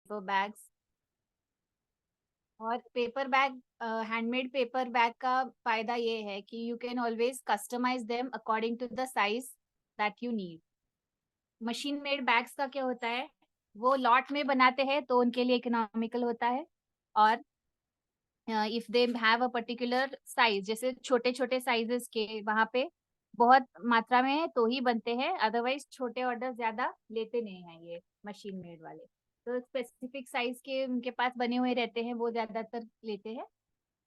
Paper bags. और paper bag, handmade paper bag का फायदा ये है कि you can always customize them according to the size that you need. Machine made bags का क्या होता है, वो लॉट में बनाते हैं तो उनके लिए इकोनॉमिकल होता है। और if they have a particular size, जैसे छोटे छोटे साइजेस के वहां पे बहुत मात्रा में है तो ही बनते हैं, अदरवाइज छोटे ऑर्डर ज्यादा लेते नहीं हैं ये मशीन मेड वाले। तो स्पेसिफिक साइज के उनके पास बने हुए रहते हैं, वो ज्यादातर लेते हैं।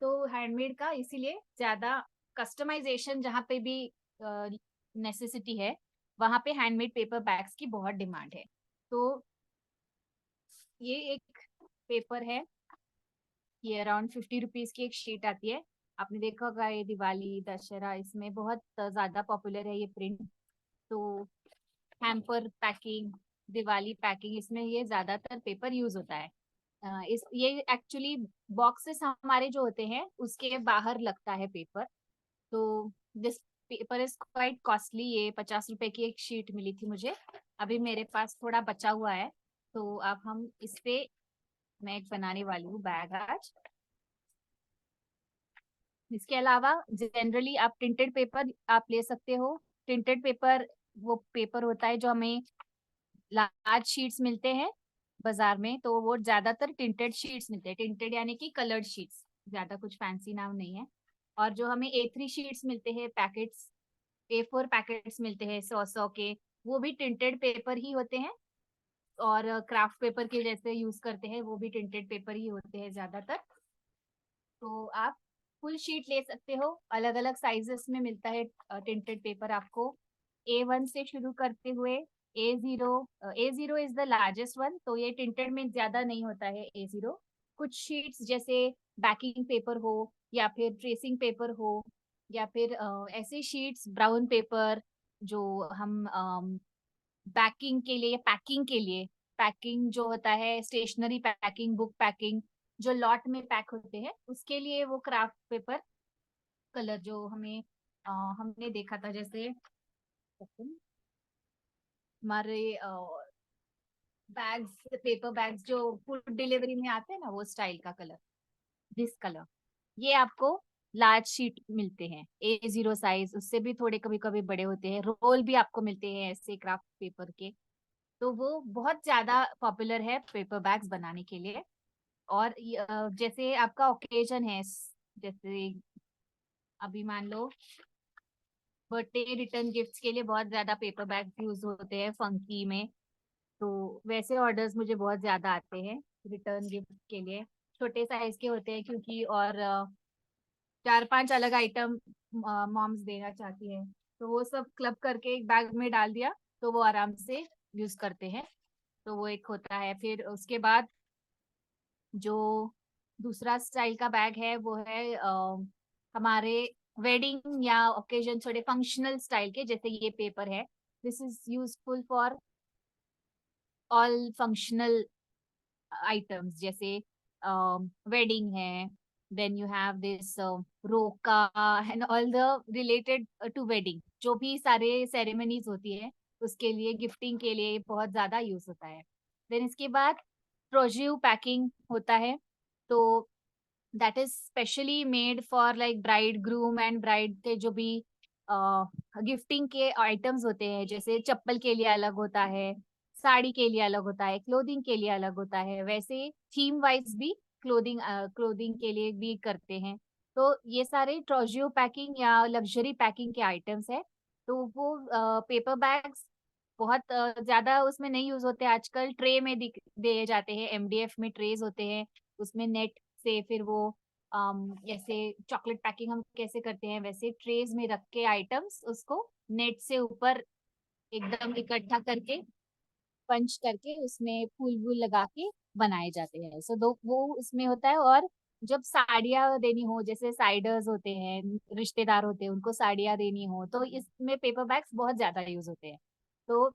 तो हैंडमेड का इसीलिए ज्यादा कस्टमाइजेशन जहाँ पे भी नेसेसिटी है, वहां पे हैंडमेड पेपर बैग्स की बहुत डिमांड है। तो ये एक पेपर है, ये अराउंड 50 रुपीज की एक शीट आती है। आपने देखा होगा ये दिवाली दशहरा इसमें बहुत ज्यादा पॉपुलर है ये प्रिंट। तो हैम्पर पैकिंग, दिवाली पैकिंग, इसमें ये ज्यादातर पेपर यूज होता है। इस ये एक्चुअली बॉक्सेस हमारे जो होते हैं उसके बाहर लगता है पेपर। तो this paper is quite costly, ये 50 रुपए की एक शीट मिली थी मुझे। अभी मेरे पास थोड़ा बचा हुआ है, तो अब हम इस पे मैं एक बनाने वाली हूँ बैग आज। इसके अलावा जनरली आप प्रिंटेड पेपर आप ले सकते हो। प्रिंटेड पेपर वो पेपर होता है जो हमें लार्ज शीट्स मिलते हैं बाजार में, तो वो ज्यादातर टिंटेड शीट्स मिलते हैं। टिंटेड यानी कि कलर्ड शीट्स, ज्यादा कुछ फैंसी नाम नहीं है। और जो हमें A3 शीट्स मिलते हैं पैकेट्स, A4 पैकेट्स मिलते हैं 100 100 के, वो भी टिंटेड पेपर ही होते हैं। और क्राफ्ट पेपर के जैसे यूज करते हैं वो भी टिंटेड पेपर ही होते हैं ज्यादातर। तो आप फुल शीट ले सकते हो, अलग अलग साइजेस में मिलता है टिंटेड पेपर आपको। A1 से शुरू करते हुए A0। A0 is the largest one, तो ये टिंटेड में ज्यादा नहीं होता है A0। कुछ शीट्स जैसे बैकिंग पेपर हो या फिर ट्रेसिंग पेपर हो या फिर ऐसे शीट्स ब्राउन पेपर जो हम बैकिंग के लिए, पैकिंग के लिए, पैकिंग जो होता है स्टेशनरी पैकिंग, बुक पैकिंग, जो लॉट में पैक होते हैं उसके लिए वो क्राफ्ट पेपर कलर जो हमें हमने देखा था, जैसे हमारे बैग्स, पेपर बैग्स जो फूड डिलीवरी में आते हैं ना, वो स्टाइल का कलर, दिस कलर, ये आपको लार्ज शीट मिलते हैं A0 साइज, उससे भी थोड़े कभी कभी बड़े होते हैं। रोल भी आपको मिलते हैं ऐसे क्राफ्ट पेपर के। तो वो बहुत ज्यादा पॉपुलर है पेपर बैग्स बनाने के लिए। और जैसे आपका ओकेजन है, जैसे अभी मान लो बर्थडे रिटर्न गिफ्ट्स के लिए बहुत ज्यादा पेपर बैग यूज होते हैं फंकी में। तो वैसे ऑर्डर्स मुझे बहुत ज्यादा आते हैं रिटर्न गिफ्ट के लिए। छोटे साइज के होते हैं क्योंकि, और 4 5 अलग आइटम मॉम्स देना चाहती है, तो वो सब क्लब करके एक बैग में डाल दिया तो वो आराम से यूज करते हैं। तो वो एक होता है। फिर उसके बाद जो दूसरा स्टाइल का बैग है वो है हमारे वेडिंग या ओकेजन, थोड़े फंक्शनल स्टाइल के, जैसे ये पेपर है। This is useful for all functional items, जैसे वेडिंग है, then you have this roka and all the related to wedding, जो भी सारे सेरेमनीज होती है उसके लिए, गिफ्टिंग के लिए बहुत ज्यादा यूज होता है। देन इसके बाद प्रोज्यू पैकिंग होता है। तो that is specially made for like bride groom and bride के जो भी गिफ्टिंग के आइटम्स होते हैं, जैसे चप्पल के लिए अलग होता है, साड़ी के लिए अलग होता है, क्लोथिंग के लिए अलग होता है, वैसे थीम वाइज भी क्लोथिंग क्लोथिंग के लिए भी करते हैं। तो ये सारे ट्रोजियो पैकिंग या लग्जरी पैकिंग के आइटम्स है। तो वो पेपर बैग्स बहुत ज्यादा उसमें नहीं यूज होते आजकल, ट्रे में दिए जाते हैं, MDF में ट्रेज होते हैं, उसमें नेट से फिर वो जैसे चॉकलेट पैकिंग हम कैसे करते हैं वैसे ट्रेज में रख के आइटम्स उसको नेट से ऊपर एकदम इकट्ठा करके पंच करके उसमें फूल वूल लगा के बनाए जाते हैं। सो दो वो उसमें होता है। और जब साड़ियाँ देनी हो, जैसे साइडर्स होते हैं, रिश्तेदार होते हैं, उनको साड़ियाँ देनी हो, तो इसमें पेपर बैग्स बहुत ज्यादा यूज होते हैं। तो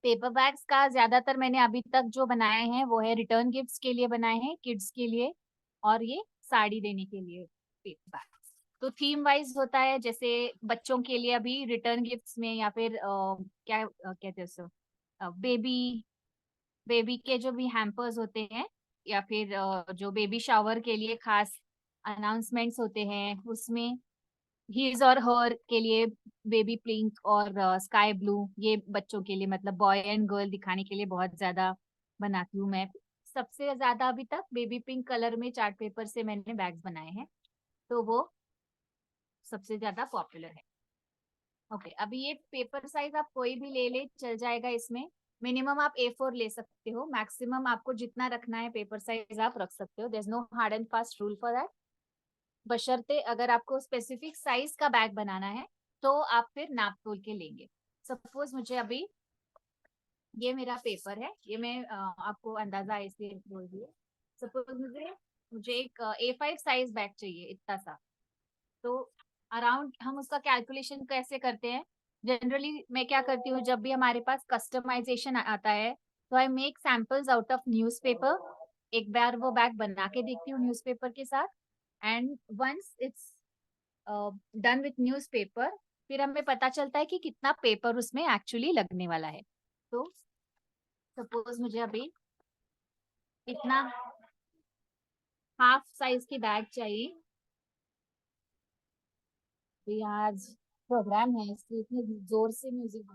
पेपर बैग्स का ज्यादातर मैंने अभी तक जो बनाए हैं वो है रिटर्न गिफ्ट्स के लिए बनाए हैं, किड्स के लिए, और ये साड़ी देने के लिए पेपर बैग्स। तो थीम वाइज होता है, जैसे बच्चों के लिए अभी रिटर्न गिफ्ट्स में, या फिर क्या कहते हैं उसको, बेबी बेबी के जो भी हैम्पर्स होते हैं, या फिर जो बेबी शावर के लिए खास अनाउंसमेंट्स होते हैं, उसमें हिज और हर के लिए बेबी पिंक और स्काई ब्लू, ये बच्चों के लिए मतलब बॉय एंड गर्ल दिखाने के लिए बहुत ज्यादा बनाती हूँ मैं। सबसे ज्यादा अभी तक बेबी पिंक कलर में चार्ट पेपर से मैंने बैग्स बनाए हैं, तो वो सबसे ज्यादा पॉपुलर है। ओके, अभी ये पेपर साइज आप कोई भी ले ले चल जाएगा इसमें। मिनिमम आप A4 ले सकते हो, मैक्सिमम आपको जितना रखना है पेपर साइज आप रख सकते हो। There is no hard and fast rule for that. बशर्ते अगर आपको स्पेसिफिक साइज का बैग बनाना है तो आप फिर नाप तोल के लेंगे। सपोज मुझे अभी ये मेरा पेपर है, ये मैं आपको अंदाजा ऐसे बोल दिए। सपोज मुझे मुझे एक A5 साइज बैग चाहिए, इतना सा। तो अराउंड हम उसका कैलकुलेशन कैसे करते हैं? जनरली मैं क्या करती हूँ, जब भी हमारे पास कस्टमाइजेशन आता है तो I make samples out of newspaper. एक बार वो बैग बना के देखती हूँ न्यूज़पेपर के साथ, and once it's done with newspaper, फिर हमें पता चलता है कि कितना पेपर उसमें एक्चुअली लगने वाला है। तो सपोज मुझे अभी इतना हाफ साइज की बैग चाहिए। तो आज प्रोग्राम है इसलिए इतने जोर से म्यूजिक।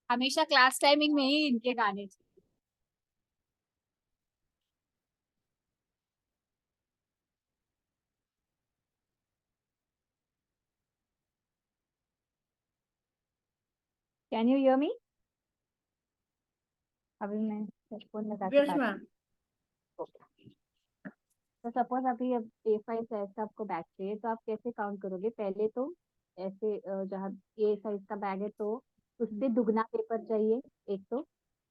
हमेशा क्लास टाइमिंग में ही इनके गाने। Can you hear me? अभी मैं हेडफोन लगा के यस बात। मैम। तो सपोज अभी अब A5 साइज का आपको बैग चाहिए, तो आप कैसे काउंट करोगे? पहले तो ऐसे जहाँ A साइज का बैग है तो उससे दुगना पेपर चाहिए एक तो।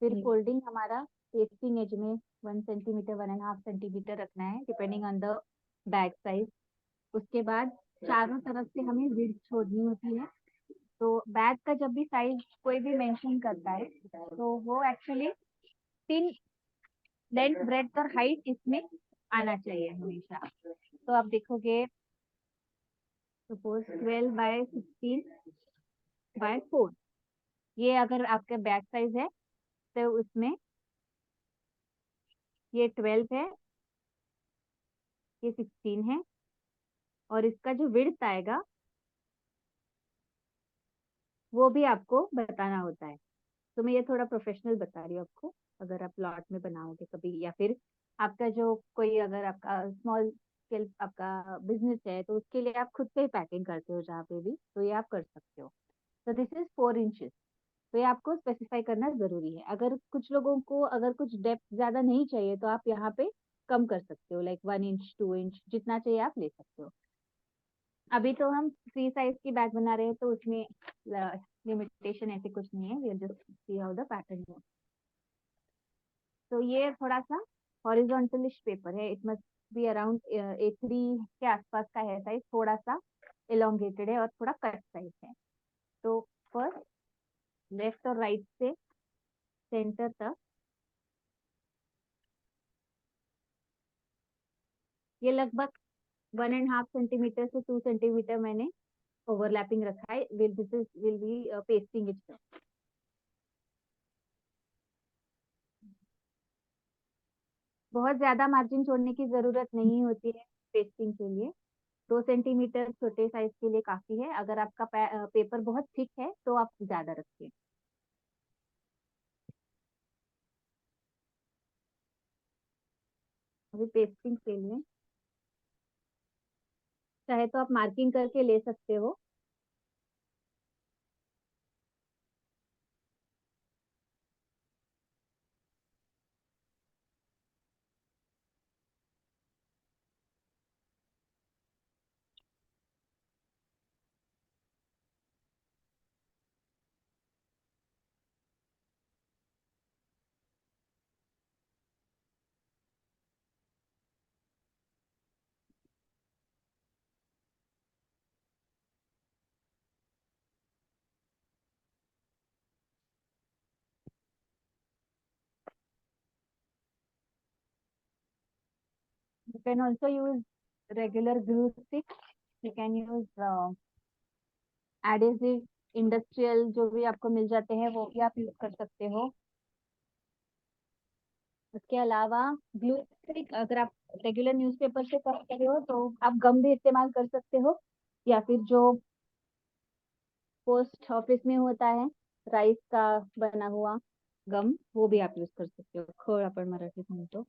फिर फोल्डिंग हमारा पेस्टिंग एज में 1 सेंटीमीटर 1.5 सेंटीमीटर रखना है depending on the bag size. उसके बाद चारों तरफ से हमें विड्थ छोड़नी होती है। तो बैग का जब भी साइज कोई भी मेंशन करता है तो वो एक्चुअली 3 लेंथ ब्रेड्थ और हाइट इसमें आना चाहिए हमेशा। तो आप देखोगे सपोज 12/16/4, ये अगर आपका बैक साइज है तो उसमें ये 12 है, ये 16 है, और इसका जो विड्थ आएगा वो भी आपको बताना होता है। तो मैं ये थोड़ा प्रोफेशनल बता रही हूँ आपको। अगर आप प्लॉट में बनाओगे कभी, या फिर आपका जो कोई अगर आपका स्मॉल स्केल आपका बिजनेस है तो उसके लिए आप खुद से ही पैकिंग करते हो जहाँ पे भी, तो ये आप कर सकते हो। तो दिस इज 4 इंचेस। तो ये आपको स्पेसिफाई करना जरूरी है। अगर कुछ लोगों को अगर कुछ डेप्थ ज्यादा नहीं चाहिए तो आप यहाँ पे कम कर सकते हो, लाइक 1 इंच 2 इंच जितना चाहिए आप ले सकते हो। अभी तो हम फ्री साइज की बैग बना रहे हैं तो उसमें लिमिटेशन ऐसे कुछ नहीं है। We just see how the pattern है। तो ये थोड़ा सा हॉरिजॉन्टलिश पेपर है, it must be around A3 के आसपास का है साइज, थोड़ा सा एलोंगेटेड है और थोड़ा कट साइज है। तो फर्स्ट लेफ्ट और राइट से सेंटर तक ये लगभग 1.5 सेंटीमीटर से 2 सेंटीमीटर मैंने ओवरलैपिंग रखा है। Will this is will be pasting it. बहुत ज्यादा मार्जिन छोड़ने की जरूरत नहीं होती है पेस्टिंग के लिए। 2 सेंटीमीटर छोटे साइज के लिए काफी है। अगर आपका पेपर बहुत थिक है तो आप ज्यादा रखिए। अभी पेस्टिंग के लिए चाहे तो आप मार्किंग करके ले सकते हो। You can also use regular glue stick. You can use adhesive industrial जो भी आपको मिल जाते हैं वो भी आप यूज कर सकते हो। उसके अलावा ग्लू स्टिक, अगर आप रेगुलर न्यूज़पेपर से कर रहे हो तो आप गम भी इस्तेमाल कर सकते हो, या फिर जो पोस्ट ऑफिस में होता है राईस का बना हुआ गम, वो भी आप यूज कर सकते हो। खड आपण मराठीत म्हणतो,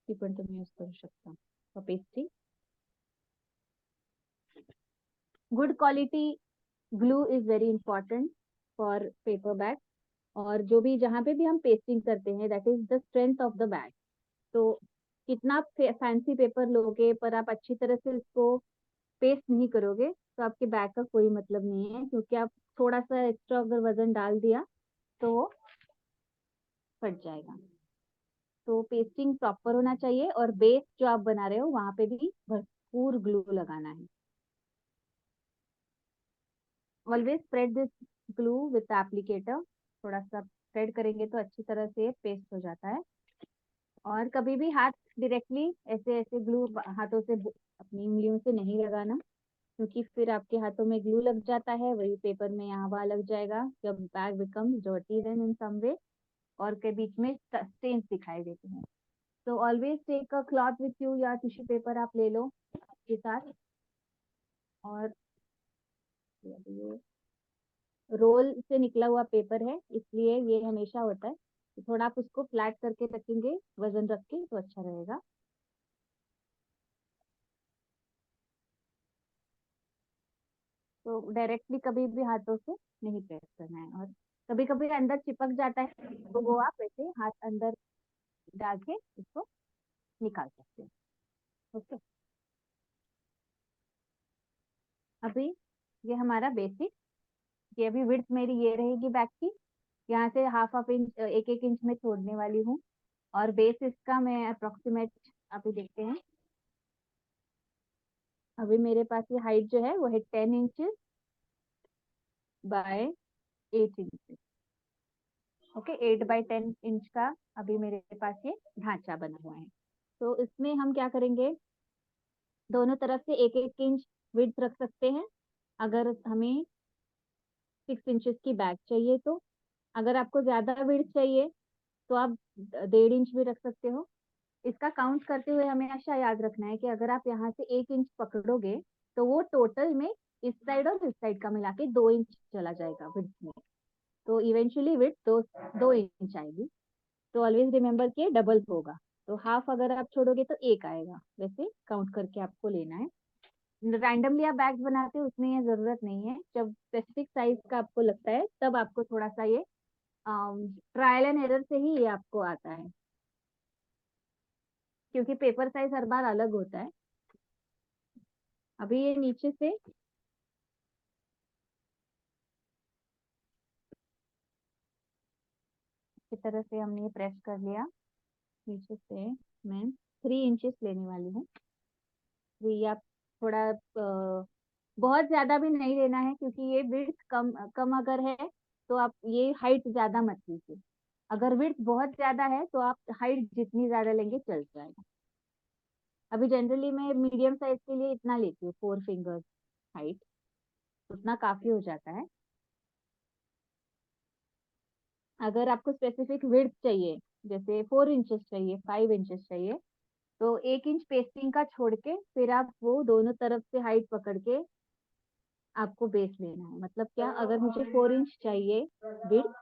ती पण तुम्ही यूज करू शकता। Pasting good quality glue is very important for paper bag. और जो भी जहाँ पे भी हम पेस्टिंग करते हैं that is the strength of the bag. तो कितना फैंसी पेपर लोगे पर आप अच्छी तरह से इसको पेस्ट नहीं करोगे तो आपके बैग का कोई मतलब नहीं है, क्योंकि आप थोड़ा सा एक्स्ट्रा अगर वजन डाल दिया तो वो फट जाएगा। तो पेस्टिंग प्रॉपर होना चाहिए, और बेस जो आप बना रहे हो वहां पे भी भरपूर ग्लू लगाना है। Always spread this glue with applicator. थोड़ा सा स्प्रेड करेंगे तो अच्छी तरह से पेस्ट हो जाता है। और कभी भी हाथ डायरेक्टली ऐसे ऐसे ग्लू हाथों से अपनी उंगलियों से नहीं लगाना, क्योंकि फिर आपके हाथों में ग्लू लग जाता है, वही पेपर में यहाँ वहाँ लग जाएगा, जब bag becomes dirty then in some way, और के बीच में स्टेन्स दिखाई देते हैं। तो always take a cloth with you, या टिश्यू पेपर आप ले लो आपके साथ। और ये रोल से निकला हुआ पेपर है इसलिए ये हमेशा होता है, तो थोड़ा आप उसको फ्लैट करके रखेंगे वजन रख के तो अच्छा रहेगा। तो डायरेक्टली कभी भी हाथों से नहीं प्रेस करना है, और कभी कभी अंदर चिपक जाता है तो वो आप ऐसे हाथ अंदर डाल के इसको निकाल सकते हैं। ओके, अभी ये हमारा बेसिक, ये अभी विड्थ मेरी ये रहेगी बैक की, यहाँ से हाफ हाफ इंच एक एक इंच में छोड़ने वाली हूँ। और बेस इसका मैं अप्रोक्सीमेट अभी देखते हैं। अभी मेरे पास ये हाइट जो है वो है 10 inches by 8 inch. Okay, 8 by 10 inch का अभी मेरे पास ये ढांचा बना हुआ है। तो इसमें हम क्या करेंगे, दोनों तरफ से एक एक इंच विड्थ रख सकते हैं अगर हमें 6 इंचेस की बैग चाहिए तो। अगर आपको ज्यादा विड्थ चाहिए तो आप 1.5 इंच भी रख सकते हो। इसका काउंट करते हुए हमें हमेशा याद रखना है कि अगर आप यहाँ से 1 इंच पकड़ोगे तो वो टोटल में इस साइड और इस साइड का मिला के 2 इंच चला जाएगा विड्थ में। तो इवेंचुअली विड्थ 2 इंच आएगी। तो ऑलवेज रिमेम्बर कि डबल होगा। तो हाफ अगर आप छोड़ोगे तो एक आएगा, वैसे काउंट करके आपको लेना है। रैंडमली आप बैग बनाते हो उसमें ये जरूरत नहीं है, जब स्पेसिफिक साइज का आपको लगता है तब आपको थोड़ा सा ये ट्रायल एंड एरर से ही ये आपको आता है, क्योंकि पेपर साइज हर बार अलग होता है। अभी ये नीचे से इस तरह से हमने ये प्रेस कर लिया। नीचे से मैं 3 इंचेस लेने वाली हूँ। थ्री या थोड़ा बहुत ज्यादा भी नहीं लेना है, क्योंकि ये विड्थ कम कम अगर है तो आप ये हाइट ज्यादा मत लीजिए। अगर विड्थ बहुत ज्यादा है तो आप हाइट जितनी ज्यादा लेंगे चल जाएगा। अभी जनरली मैं मीडियम साइज के लिए इतना लेती हूँ, 4 फिंगर्स हाइट, उतना काफी हो जाता है। अगर आपको स्पेसिफिक विड्थ चाहिए, जैसे 4 इंचेस चाहिए, 5 इंचेस चाहिए, तो 1 इंच पेस्टिंग का छोड़ के फिर आप वो दोनों तरफ से हाइट पकड़ के आपको बेस लेना है। मतलब क्या, अगर मुझे 4 इंच चाहिए विड्थ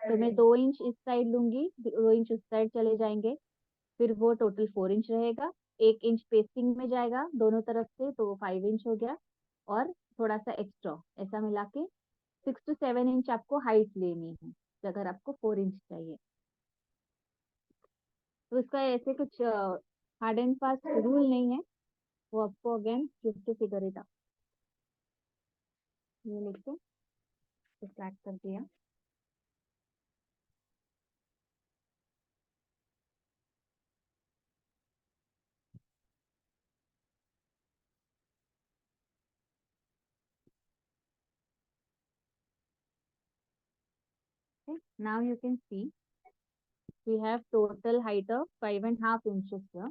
तो मैं 2 इंच इस साइड लूंगी, 2 इंच उस साइड चले जाएंगे, फिर वो टोटल 4 इंच रहेगा। 1 इंच पेस्टिंग में जाएगा दोनों तरफ से तो वो 5 इंच हो गया, और थोड़ा सा एक्स्ट्रा ऐसा मिला के 6 to 7 इंच आपको हाइट लेनी है अगर आपको 4 इंच चाहिए। तो इसका ऐसे कुछ हार्ड एंड फास्ट रूल नहीं है, वो आपको again to figure it out. ये लिख के फ्लैट कर दिया। Okay, now you can see we have total height of 5.5 inches here.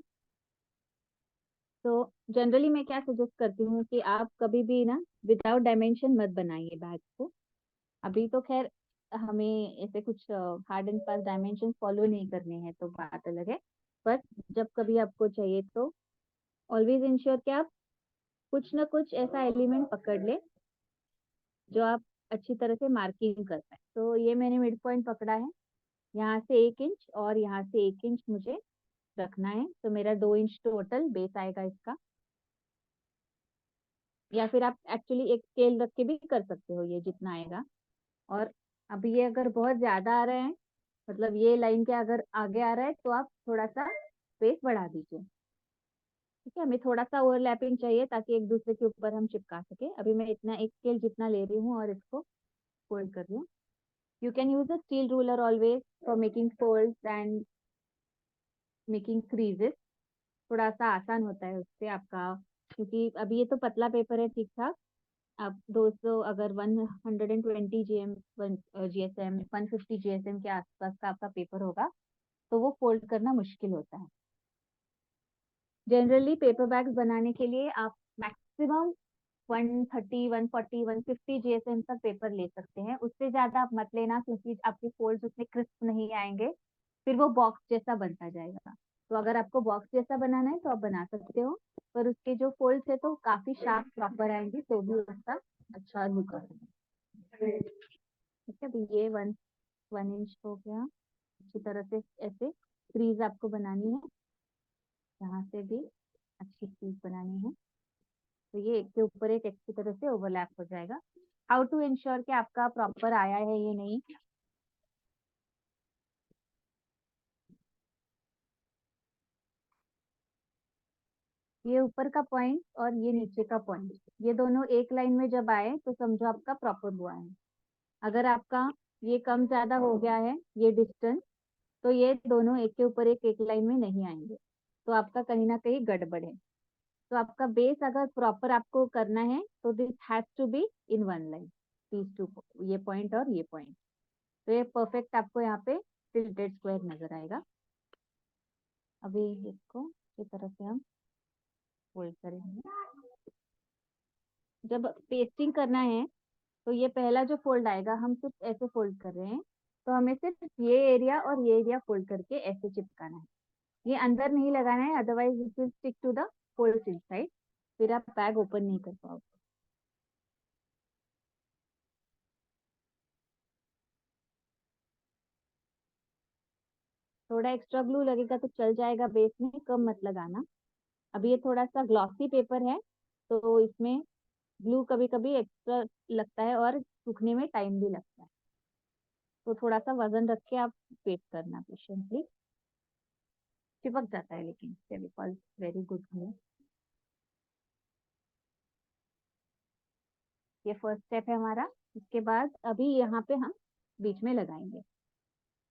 तो जनरली मैं क्या सजेस्ट करती हूँ कि आप कभी भी ना विदाउट डायमेंशन मत बनाइए बैग को। अभी तो खैर हमें ऐसे कुछ hard and fast dimension follow नहीं करने हैं तो बात अलग है। पर जब कभी आपको चाहिए तो ऑलवेज इंश्योर कि आप कुछ ना कुछ ऐसा एलिमेंट पकड़ ले जो आप अच्छी तरह से मार्किंग कर पाए। तो ये मैंने मिड पॉइंट पकड़ा है, यहाँ से 1 इंच और यहाँ से 1 इंच मुझे रखना है, तो मेरा 2 इंच टोटल बेस आएगा इसका। या फिर आप एक्चुअली एक स्केल रख के भी कर सकते हो, ये जितना आएगा। और अब ये अगर बहुत ज्यादा आ रहा है, मतलब ये लाइन के अगर आगे आ रहा है, तो आप थोड़ा सा स्पेस बढ़ा दीजिए। ठीक है, हमें थोड़ा सा ओवरलैपिंग चाहिए ताकि एक दूसरे के ऊपर हम चिपका सके। अभी मैं इतना एक स्केल जितना ले रही हूँ और इसको फोल्ड कर रही हूँ। You can use a steel ruler always for making folds and making creases. थोड़ा सा आसान होता है उससे आपका, क्योंकि अभी ये तो पतला पेपर है ठीक ठाक। आप 200 अगर 120 जीएम जीएसएम 150 जीएसएम के आसपास का आपका पेपर होगा तो वो फोल्ड करना मुश्किल होता है। जनरली पेपर बैग्स बनाने के लिए आप मैक्सिमम 130 140 150 जीएसएम तक पेपर ले सकते हैं। उससे ज्यादा आप मत लेना, क्योंकि आपके फोल्ड्स उतने क्रिस्प नहीं आएंगे, फिर वो बॉक्स जैसा बनता जाएगा। तो अगर आपको बॉक्स जैसा बनाना है तो आप बना सकते हो, पर उसके जो फोल्ड्स है तो काफी शार्प प्रॉपर आएंगे, तो भी उसका अच्छा लुक आएगा। ठीक है, तो ये 1 इंच हो गया। अच्छी तरह से ऐसे क्रीज आपको बनानी है, यहाँ से भी अच्छी क्रीज बनानी है। तो ये एक के ऊपर एक अच्छी तरह से ओवरलैप हो जाएगा। हाउ टू इंश्योर कि आपका प्रॉपर आया है ये नहीं, ये ऊपर का पॉइंट और ये नीचे का पॉइंट, ये दोनों एक लाइन में जब आए तो समझो आपका प्रॉपर हुआ है। अगर आपका ये कम ज्यादा हो गया है ये डिस्टेंस, तो ये दोनों एक के ऊपर एक लाइन में नहीं आएंगे, तो आपका कहीं ना कहीं गड़बड़ है। तो आपका बेस अगर प्रॉपर आपको करना है तो this has to be in one line, these two, ये पॉइंट और ये पॉइंट। तो ये परफेक्ट आपको यहाँ पे टिल्टेड स्क्वायर नजर आएगा। अभी इसको इस तरह से हम फोल्ड करेंगे। जब पेस्टिंग करना है तो ये पहला जो फोल्ड आएगा हम सिर्फ ऐसे फोल्ड कर रहे हैं, तो हमें सिर्फ ये एरिया और ये एरिया फोल्ड करके ऐसे चिपकाना है, ये अंदर नहीं लगाना है, otherwise it will stick to the fold inside, फिर आप बैग ओपन नहीं कर पाओगे। थोड़ा एक्स्ट्रा ग्लू लगेगा तो चल जाएगा, बेस में कम मत लगाना। अभी ये थोड़ा सा ग्लॉसी पेपर है, तो इसमें ग्लू कभी कभी एक्स्ट्रा लगता है और सूखने में टाइम भी लगता है, तो थोड़ा सा वजन रख के आप पेस्ट करना पेशेंटली। चिपक जाता है लेकिन फेविकॉल वेरी गुड ग्लू। ये फर्स्ट स्टेप है हमारा। इसके बाद अभी यहाँ पे हम बीच में लगाएंगे,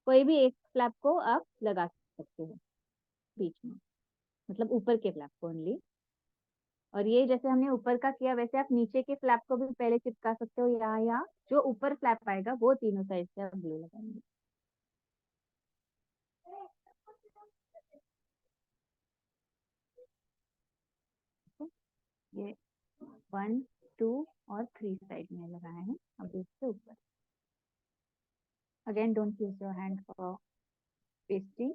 कोई भी एक फ्लैप को आप लगा सकते हो बीच में, मतलब ऊपर के फ्लैप को ओनली। और ये जैसे हमने ऊपर का किया वैसे आप नीचे के फ्लैप को भी पहले चिपका सकते हो, यहाँ यहाँ जो ऊपर फ्लैप आएगा वो तीनों साइड से आप ग्लू लगाएंगे। ये 1 2 और 3 साइड में लगाए हैं, अब इसके ऊपर again don't use your hand for pasting.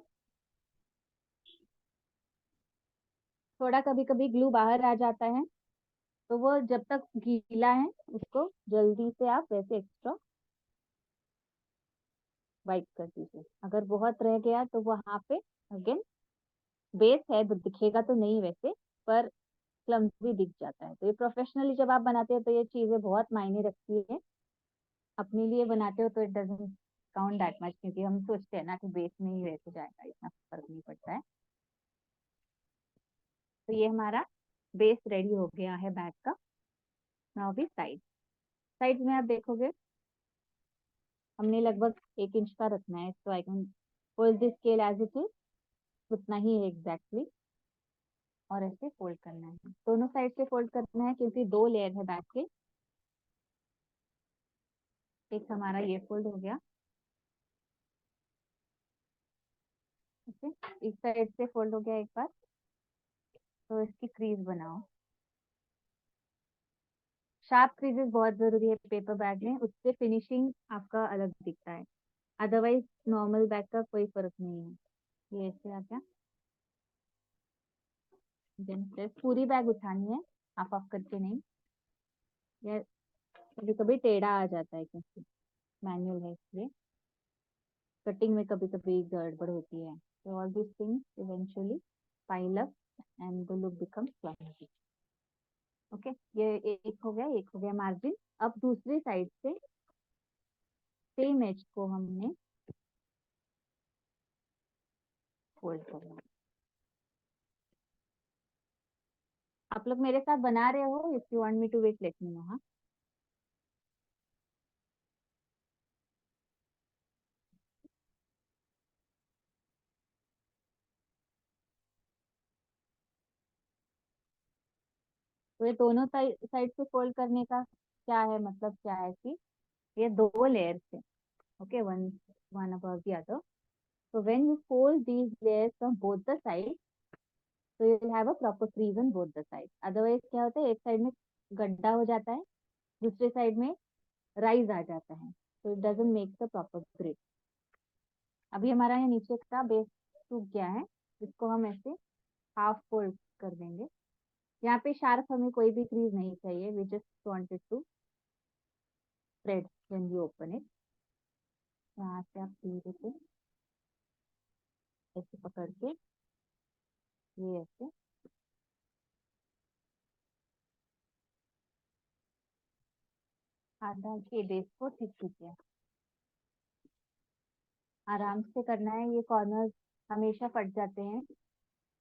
थोड़ा कभी कभी ग्लू बाहर आ जाता है, तो वो जब तक गीला है उसको जल्दी से आप वैसे एक्स्ट्रा वाइप कर दीजिए। अगर बहुत रह गया तो वहां पे अगेन बेस है तो दिखेगा तो नहीं वैसे, पर क्लम्जी दिख जाता है। तो ये प्रोफेशनली जब आप बनाते हो तो ये चीजें बहुत मायने रखती है। अपने लिए बनाते हो तो it doesn't count that much, क्योंकि हम सोचते हैं ना कि बेस में ही रह तो जाएगा, इतना फर्क नहीं पड़ता है। तो ये हमारा बेस रेडी हो गया है बैग का। नाउ भी साइड, साइड में आप देखोगे हमने लगभग 1 इंच का रखना है, तो I can hold this scale as it is, उतना ही है एग्जैक्टली। और ऐसे फोल्ड करना है, दोनों साइड से फोल्ड करना है क्योंकि 2 लेयर है बैग के। एक हमारा ये फोल्ड हो गया, ओके, इस साइड से फोल्ड हो गया एक बार। तो इसकी क्रीज बनाओ। शार्प क्रीजेस बहुत जरूरी है पेपर बैग में, उससे फिनिशिंग आपका अलग दिखता है। अदरवाइज नॉर्मल बैग का कोई फर्क नहीं है। ये ऐसे आ गया। देन प्रेस, पूरी बैग उठानी है, हाफ ऑफ करके नहीं। ये कभी कभी टेढ़ा आ जाता है क्योंकि मैनुअल है इसलिए, कटिंग में कभी कभी गड़बड़ होती है। तो all this things eventually pile up and the look becomes classy. Okay, ये एक हो गया, एक हो गया मार्जिन। अब दूसरी साइड से सेम एज को हमने फोल्ड करना है। आप लोग मेरे साथ बना रहे हो? If you want me to wait let me know. हाँ, तो ये दोनों साइड से फोल्ड करने का क्या है मतलब, क्या है कि ये दो लेयर्स है। Okay, one one above the other. So when you fold these layers from both the sides, so you will have a proper crease on both the sides. Otherwise क्या होता है, एक साइड में गड्ढा हो जाता है, दूसरे साइड में राइज आ जाता है, so it doesn't make the proper grip. अभी हमारा यहाँ नीचे का बेस सूख गया है, इसको हम ऐसे हाफ फोल्ड कर देंगे। यहाँ पे शार्प हमें कोई भी क्रीज नहीं चाहिए, we just wanted to thread when you open it. यहाँ से आप धीरे से ऐसे पकड़ के ये ऐसे हाथ डाल के बेस को ठीक कीजिए। आराम से करना है, ये कॉर्नर हमेशा फट जाते हैं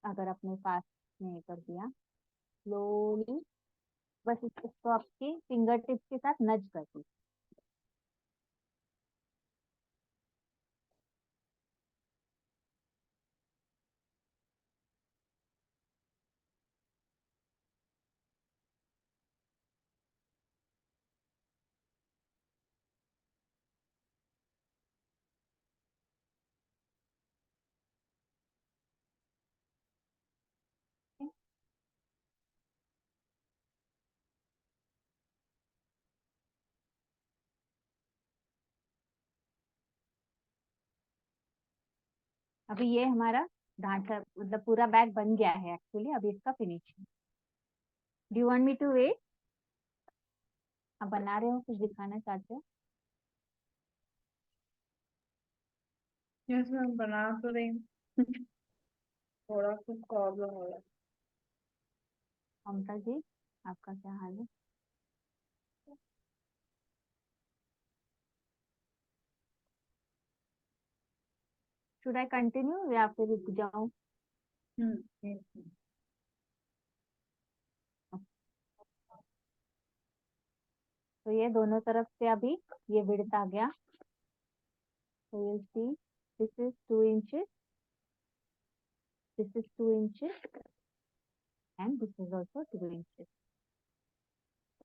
अगर अपने पास में कर दिया। स्लोली बस इसको आपके फिंगर टिप्स के साथ नज कर दीजिए। अभी ये हमारा ढांचा मतलब पूरा बैग बन गया है एक्चुअली। अभी इसका finishing, do you want me to wait? आप बना रहे हो, कुछ दिखाना चाहते हो? यस मैम, बना तो रही हूँ। थोड़ा कुछ प्रॉब्लम हो रहा है। ममता जी, आपका क्या हाल है? शुड आई कंटिन्यू या फिर रुक जाऊं? हम्म। तो ये दोनों तरफ से अभी ये विड्थ आ गया। So you'll see this is 2 inches, this is 2 inches and this is also 2 inches,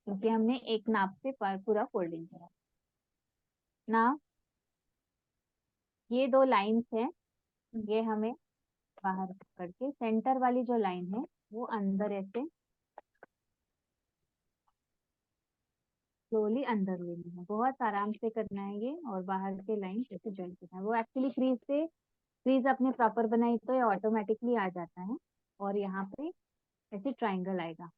क्योंकि हमने एक नाप से पूरा फोल्डिंग किया ना। ये दो लाइंस हैं, ये हमें बाहर करके सेंटर वाली जो लाइन है वो अंदर ऐसे स्लोली अंदर लेनी है। बहुत आराम से करना है ये, और बाहर के लाइन ऐसे ज्वाइन करना है। वो एक्चुअली क्रीज से, क्रीज अपने प्रॉपर बनाई तो ये ऑटोमेटिकली आ जाता है। और यहाँ पे ऐसे ट्राइंगल आएगा।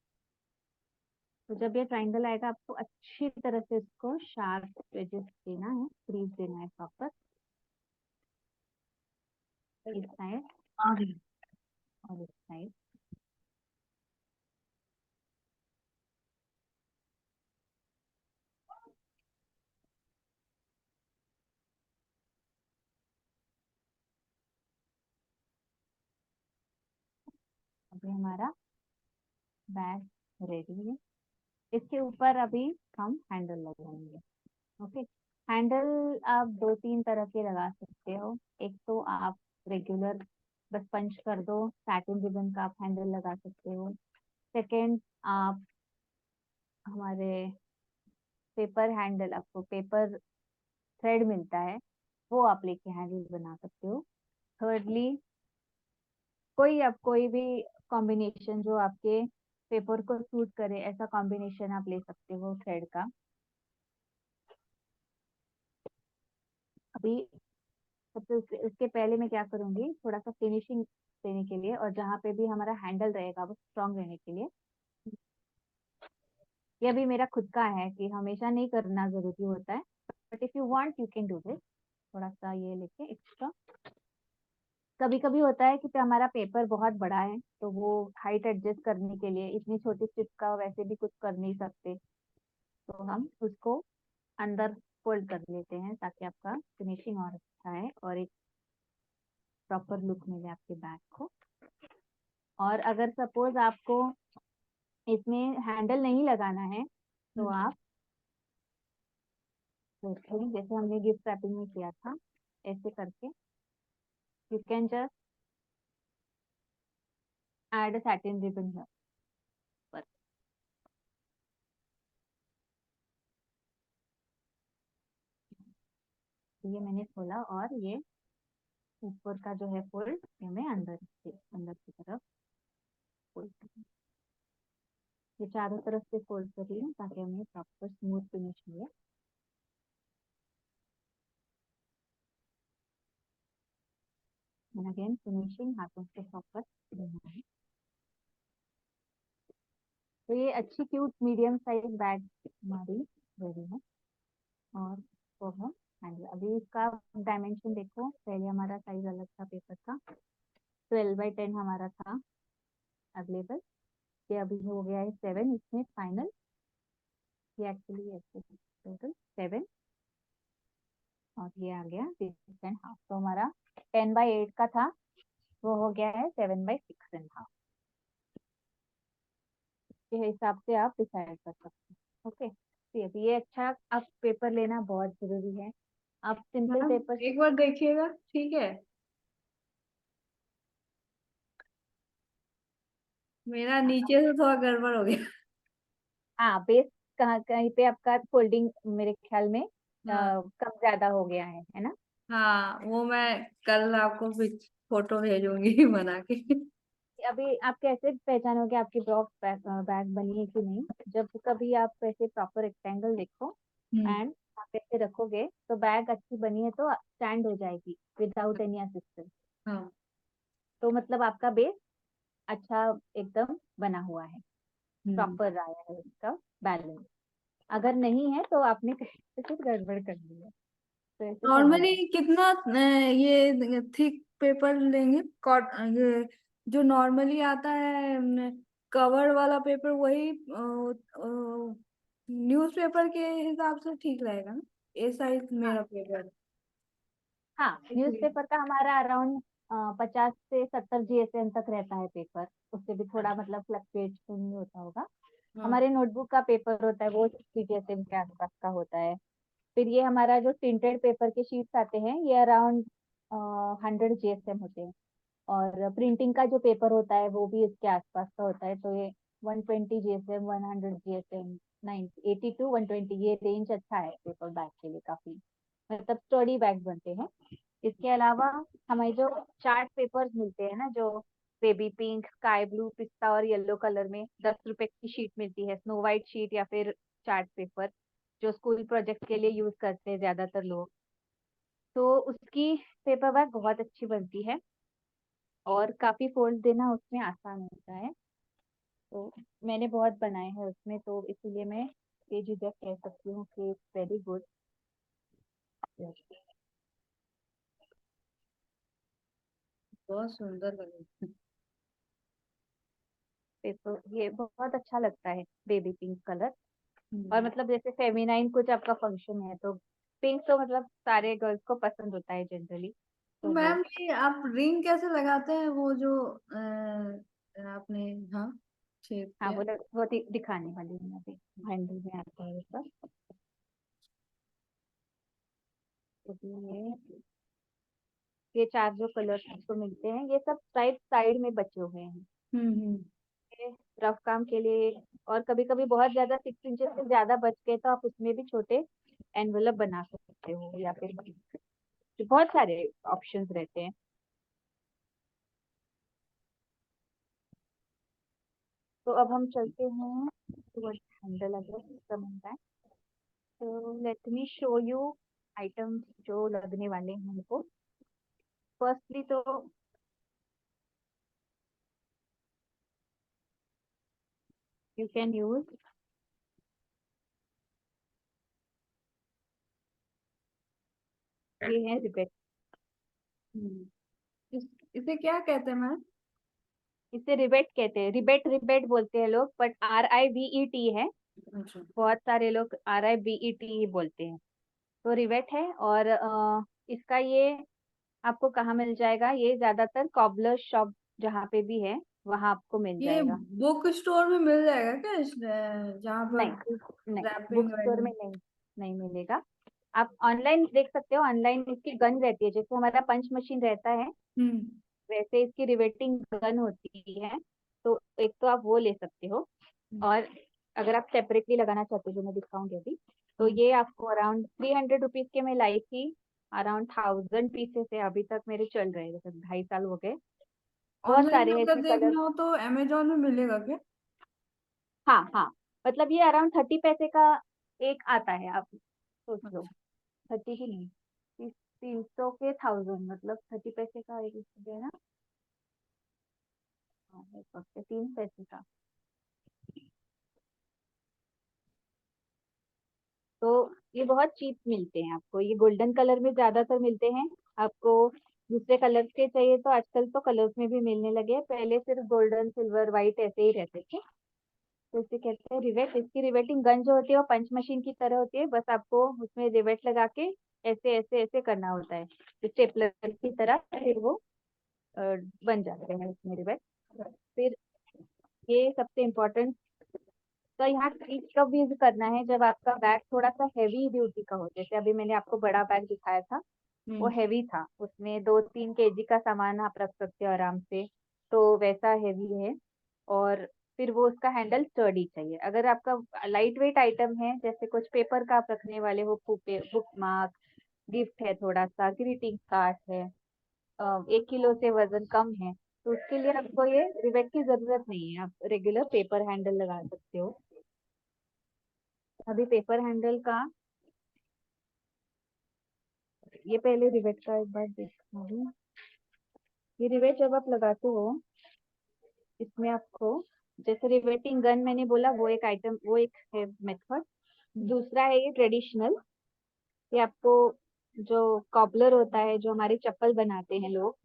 तो जब ये ट्राइंगल आएगा आपको अच्छी तरह से इसको शार्प एजेस देना है, क्रीज देना है प्रॉपर। इस साइड और इस साइड। अभी हमारा बैग रेडी है। इसके ऊपर अभी हम हैंडल लगाएंगे। ओके, हैंडल आप दो तीन तरह के लगा सकते हो। एक तो आप रेगुलर बस पंच कर दो, सैटिन रिबन का आप हैंडल लगा सकते हो। सेकेंड, आप हमारे पेपर हैंडल, आपको पेपर थ्रेड मिलता है, वो आप लेके हैंडल बना सकते हो। थर्डली, कोई आप कोई भी कॉम्बिनेशन जो आपके पेपर को सूट करे, ऐसा कॉम्बिनेशन आप ले सकते हो थ्रेड का। अभी सबसे उसके पहले मैं क्या करूंगी, थोड़ा सा फिनिशिंग देने के लिए और जहाँ पे भी हमारा हैंडल रहेगा वो स्ट्रांग रहने के लिए, ये भी मेरा खुद का है कि हमेशा नहीं करना जरूरी होता है, but if you want you can do this. थोड़ा सा ये लेके एक्स्ट्रा, कभी कभी होता है कि हमारा पेपर बहुत बड़ा है तो वो हाइट एडजस्ट करने के लिए इतनी छोटी स्ट्रिप का वैसे भी कुछ कर नहीं सकते, तो हम उसको अंदर फोल्ड कर लेते हैं ताकि आपका फिनिशिंग और अच्छा है और एक प्रॉपर लुक मिले आपके बैग को। और अगर सपोज आपको इसमें हैंडल नहीं लगाना है तो आप जैसे हमने गिफ्ट रैपिंग में किया था ऐसे करके you can just add a satin ribbon here पर। ये मैंने खोला और ये ऊपर का जो है फोल्ड ये मैं अंदर की तरफ फोल्ड, ये चारों तरफ से फोल्ड कर रही हूँ ताकि हमें प्रॉपर स्मूथ फिनिश मिले। अगेन फिनिशिंग हाथों से प्रॉपर देना है। तो ये अच्छी क्यूट मीडियम साइज बैग हमारी रेडी है। और वो है हैंडल। अभी इसका डायमेंशन देखो, पहले हमारा साइज अलग था पेपर का, 12x10 हमारा था अवेलेबल, ये अभी हो गया है 7 इसमें फाइनल। ये एक्चुअली ऐसे टोटल 7 और ये आ गया 6.5, तो हमारा 10x8 का था वो हो गया है 7x6.5 के हिसाब से आप डिसाइड कर सकते हैं। ओके, तो ये अच्छा आप पेपर लेना बहुत जरूरी है। आप सिंपल मैम पेपर, एक बार देखिएगा, ठीक है? मेरा नीचे से थोड़ा गड़बड़ हो गया। हाँ बेस कहाँ कहीं पे आपका फोल्डिंग मेरे ख्याल में हाँ कम ज्यादा हो गया है ना। हाँ, वो मैं कल आपको फोटो भेजूंगी बना के। अभी आप कैसे पहचानोगे आपकी बॉक्स बैग बनी है कि नहीं, जब कभी आप ऐसे प्रॉपर रेक्टेंगल देखो हम्म। एंड आप ऐसे रखोगे तो बैग अच्छी बनी है तो स्टैंड हो जाएगी विदाउट एनी असिस्टेंस। हाँ। तो मतलब आपका बेस अच्छा एकदम बना हुआ है, हम्म। प्रॉपर आया है उसका बैलेंस। अगर नहीं है तो आपने कहीं से कुछ गड़बड़ कर दी है, तो ऐसे नॉर्मली समझ। कितना ये थिक पेपर लेंगे? कॉट ये जो नॉर्मली आता है कवर वाला पेपर, वही न्यूज़पेपर के हिसाब से ठीक रहेगा ना? ए साइज हाँ मेरा पेपर हाँ, इसलिए। न्यूज़पेपर का हमारा अराउंड 50 से 70 GSM तक रहता है पेपर, उससे भी थोड़ा मतलब फ्लक्चुएशन नहीं होता होगा। हाँ। हमारे नोटबुक का पेपर होता है वो 60 GSM के आसपास का होता है। फिर ये हमारा जो प्रिंटेड पेपर के शीट्स आते हैं ये अराउंड 100 GSM होते हैं। और प्रिंटिंग का जो पेपर होता है वो भी इसके आसपास का होता है, तो ये 120 GSM, 100 GSM, 80 to 120, ये रेंज अच्छा है पेपर बैग के लिए, काफी मतलब स्टडी बैग बनते हैं। इसके अलावा हमें जो चार्ट पेपर्स मिलते हैं ना, जो बेबी पिंक, स्काई ब्लू, पिस्ता और येलो कलर में 10 रुपए की शीट मिलती है, स्नो वाइट शीट या फिर चार्ट पेपर, जो स्कूल प्रोजेक्ट के लिए यूज करते हैं ज्यादातर लोग, तो उसकी पेपर बैग बहुत अच्छी बनती है और काफी फोल्ड देना उसमें आसान होता है। तो मैंने बहुत बनाए हैं उसमें, तो इसीलिए मैं बेझिझक कह सकती हूँ कि इट्स वेरी गुड बहुत सुंदर लगे। पेपर। ये बहुत अच्छा लगता है बेबी पिंक कलर। और हम्म। मतलब जैसे फेमिनाइन कुछ आपका फंक्शन है तो पिंक तो मतलब सारे गर्ल्स को पसंद होता है जनरली, तो तो वो। मैम ये आप रिंग कैसे लगाते हैं, वो जो आपने, हाँ, शेप हाँ किया? वो दिखाने वाली हूँ अभी, हैंडल में आता है ऊपर। तो ये चार जो कलर्स आपको मिलते हैं ये सब साइड में बचे हुए हैं, हम्म। ये रफ काम के लिए। और कभी कभी बहुत ज्यादा 6 इंचेस से ज्यादा बच गए तो आप उसमें भी छोटे एनवेलप बना सकते हो, या फिर बहुत सारे ऑप्शंस रहते हैं। तो अब हम चलते हैं टुवर्ड्स हैंडल अगर सिस्टम होता है। तो let me show you items जो लगने वाले हैं हमको। फर्स्टली तो यू कैन यूज ये है रिबेट। इसे क्या कहते हैं मैम? इसे रिबेट कहते हैं, रिबेट रिबेट बोलते हैं लोग, बट RIVET है। अच्छा। बहुत सारे लोग RIBET ही बोलते हैं। तो रिवेट है। और इसका ये आपको कहाँ मिल जाएगा? ये ज्यादातर कॉबलर शॉप जहाँ पे भी है वहां आपको मिल ये जाएगा। बुक स्टोर में मिल जाएगा क्या जहाँ पर नहीं नहीं, रैपिंग बुक स्टोर में नहीं, नहीं मिलेगा। आप ऑनलाइन देख सकते हो। ऑनलाइन इसकी गन रहती है, जैसे हमारा पंच मशीन रहता है हम्म। वैसे इसकी रिवेटिंग गन होती है। तो एक तो आप वो ले सकते हो। और अगर आप सेपरेटली लगाना चाहते हो जो मैं दिखाऊंगी अभी, तो ये आपको अराउंड 300 रुपीज के मैं लाई थी। अराउंड 1000 पीसेस है, अभी तक मेरे चल रहे हैं, जैसे 2.5 साल हो गए। बहुत ऑनलाइन सारे हैं अगर इसमें कलर। देखना हो तो अमेजोन में मिलेगा क्या? हाँ हाँ, मतलब ये अराउंड 30 पैसे का एक आता है, आप सोच लो। 30 की नहीं, 300 के 1000, मतलब 30 पैसे का एक है ना। हाँ, 3 पैसे का। तो ये बहुत चीप मिलते हैं आपको। ये गोल्डन कलर में ज्यादातर मिलते हैं आपको। दूसरे कलर्स के चाहिए तो आजकल तो कलर्स में भी मिलने लगे हैं, पहले सिर्फ गोल्डन सिल्वर वाइट ऐसे ही रहते थे। तो इसे कहते हैं रिवेट। इसकी रिवेटिंग गन जो होती है वो पंच मशीन की तरह होती है, बस आपको उसमें रिवेट लगा के ऐसे ऐसे ऐसे करना होता है स्टेपलर की तरह, फिर वो बन जाते हैं उसमें रिवेट। फिर ये सबसे इम्पोर्टेंट, तो यहाँ ट्रिक कब यूज करना है? जब आपका बैग थोड़ा सा हैवी ड्यूटी का हो। जैसे अभी मैंने आपको बड़ा बैग दिखाया था, वो हम्म। हैवी था, उसमें 2-3 kg का सामान आप रख सकते हो आराम से। तो वैसा हैवी है। और फिर वो उसका हैंडल स्टर्डी चाहिए। अगर आपका लाइट वेट आइटम है, जैसे कुछ पेपर का आप रखने वाले हो, बुक मार्क, गिफ्ट है, थोड़ा सा ग्रीटिंग कार्ड है, 1 किलो से वजन कम है, तो उसके लिए आपको ये रिवेट की जरूरत नहीं है, आप रेगुलर पेपर हैंडल लगा सकते हो। अभी पेपर हैंडल का ये पहले रिवेट का एक बार देखना है। ये रिवेट जब आप लगाते हो, इसमें आपको, जैसे रिवेटिंग गन मैंने बोला, वो एक आइटम, वो एक है मेथड। दूसरा है ये ट्रेडिशनल। ये आपको जो कॉबलर होता है, जो हमारे चप्पल बनाते हैं लोग,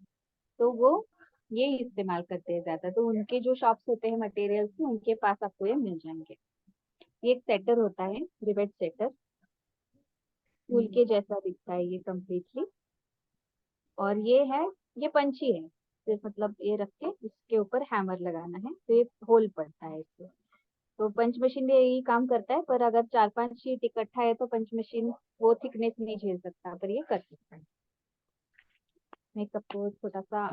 तो वो ये इस्तेमाल करते हैं ज्यादा। तो उनके जो शॉप्स होते हैं मटेरियल्स के, उनके पास आपको ये मिल जाएंगे। ये एक सेटर होता है, रिवेट सेटर। फूल के जैसा दिखता है ये कम्प्लीटली। और ये पंछी है, तो मतलब ये रख के इसके ऊपर हैमर लगाना है, तो ये होल पड़ता है इसको। तो पंच मशीन भी यही काम करता है, पर अगर 4-5 शीट इकट्ठा है तो पंच मशीन वो थिकनेस नहीं झेल सकता, पर ये कर सकता है। मैं सबको छोटा सा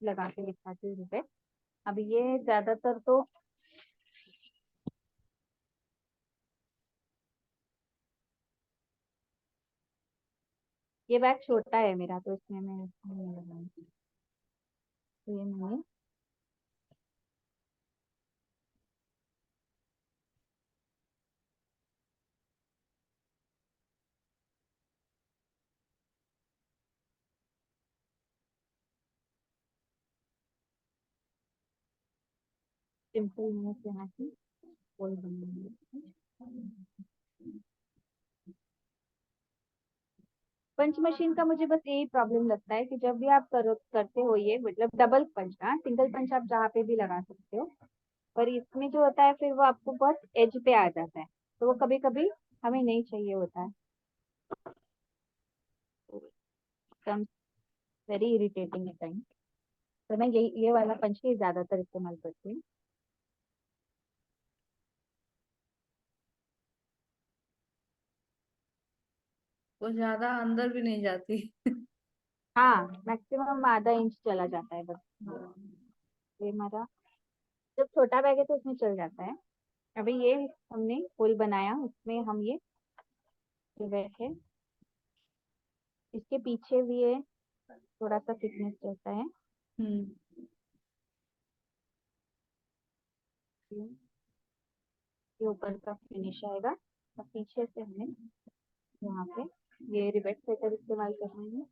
लगा के दिखाती हूँ रिबेट। अब ये ज्यादातर तो ये बैग छोटा है मेरा, तो इसमें मैं नहीं लगाऊंगी। तो ये मैंने सिंपल में से यहाँ की फूल बनाऊंगी। पंच मशीन का मुझे बस यही प्रॉब्लम लगता है कि जब भी आप करते हो ये, मतलब डबल पंच, हाँ सिंगल पंच आप जहाँ पे भी लगा सकते हो, पर इसमें जो होता है फिर वो आपको बहुत एज पे आ जाता है, तो वो कभी कभी हमें नहीं चाहिए होता है। वेरी इरिटेटिंग है टाइम। तो मैं ये वाला पंच ही ज्यादातर इस्तेमाल करती हूँ। वो ज्यादा अंदर भी नहीं जाती। हाँ, मैक्सिमम आधा इंच चला जाता है बस। ये हमारा जब छोटा बैग है तो उसमें चल जाता है। अभी ये हमने फूल बनाया, उसमें हम ये जो बैग है, इसके पीछे भी ये थोड़ा सा थिकनेस रहता है। हम्म। ये ऊपर का फिनिश आएगा और पीछे से हमें यहाँ पे ये रिवेट सेटर इस्तेमाल करना है।